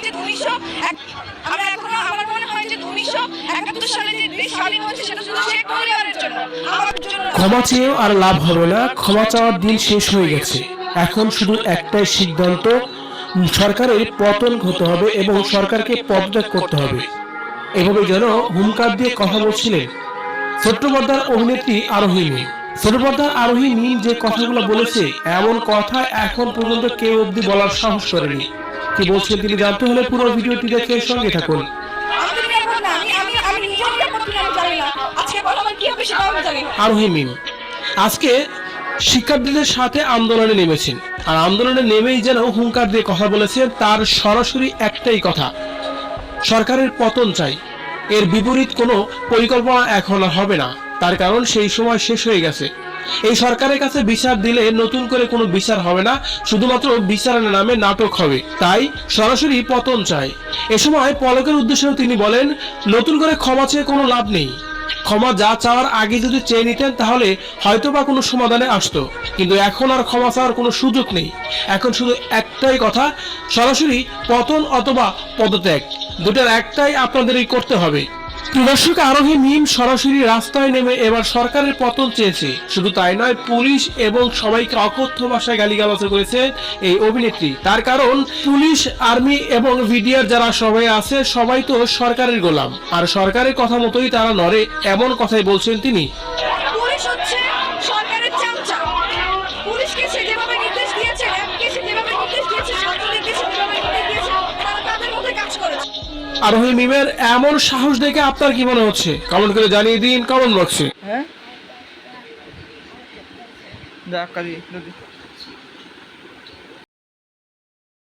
যে আমরা এখনো আমার মনে হয় যে 1971 সালে যে দেশ স্বাধীন হয়েছে সেটা শুধু শেখ পরিবারের জন্য, আমার জন্য। ক্ষমা চেয়েও আর লাভ হবে না, ক্ষমা চাওয়ার দিন শেষ হয়ে গেছে। এখন শুধু একটাই সিদ্ধান্ত, সরকারের পতন হতে হবে এবং সরকারকে পদত্যাগ করতে হবে। এভাবে যেন হুঙ্কার দিয়ে কথা বলছিলেন ছোট্ট পর্দার অভিনেত্রী আরোহী মিম। ছোট পর্দার আরোহী মিম যে কথাগুলো বলেছে, এমন কথা এখন পর্যন্ত কেউ অবধি বলার সাহস করেনি। কি বলছেন তিনি জানতে হলে পুরো ভিডিওটি দেখে সঙ্গে থাকুন। আরোহী মিম আজকে শিক্ষার্থীদের সাথে আন্দোলনে নেমেছেন, আর আন্দোলনে নেমেই যেন হুঙ্কার দিয়ে কথা বলেছেন। তার সরাসরি একটাই কথা, সরকারের পতন চাই। এর বিপরীত কোনো পরিকল্পনা এখন আর হবে না, তার কারণ সেই সময় শেষ হয়ে গেছে। এই সরকারের কাছে বিচার দিলে নতুন করে কোনো বিচার হবে না, শুধুমাত্র বিচারের নামে নাটক হবে। তাই সরাসরি পতন চাই। এ সময় পলকের উদ্দেশ্যেও তিনি বলেন, নতুন করে ক্ষমা চেয়ে কোনো লাভ নেই। ক্ষমা যা চাওয়ার আগে যদি চেয়ে নিতেন তাহলে হয়তো বা কোনো সমাধানে আসতো, কিন্তু এখন আর ক্ষমা চাওয়ার কোনো সুযোগ নেই। এখন শুধু একটাই কথা, সরাসরি পতন অথবা পদত্যাগ, দুটার একটাই আপনাদেরই করতে হবে। দর্শক, আরোহী মিম সরাসরি রাস্তায় নেমে এবার সরকারের পতন চেয়েছে। শুধু তাই নয়, পুলিশ এবং সবাইকে অকথ্য ভাষায় গালিগালাজ করেছে এই অভিনেত্রী। তার কারণ পুলিশ, আর্মি এবং ভিডিআর যারা সবাই আছে সবাই তো সরকারের গোলাম, আর সরকারের কথা মতোই তারা নড়ে, এমন কথাই বলছেন তিনি। পুলিশ হচ্ছে সরকারের চামচা। পুলিশকে সে যেভাবে নির্দেশ দিয়েছে, র্যাবকে সে যেভাবে নির্দেশ দিয়েছে, ছাত্রলীগকে সে যেভাবে নির্দেশ দিয়েছে, তারা তাদের মধ্যে কাজ করেছে। আরোহী মিমের এমন সাহস দেখে আপনার কি মনে হচ্ছে? কমেন্ট করে জানিয়ে দিন কমেন্ট বক্সে। হ্যাঁ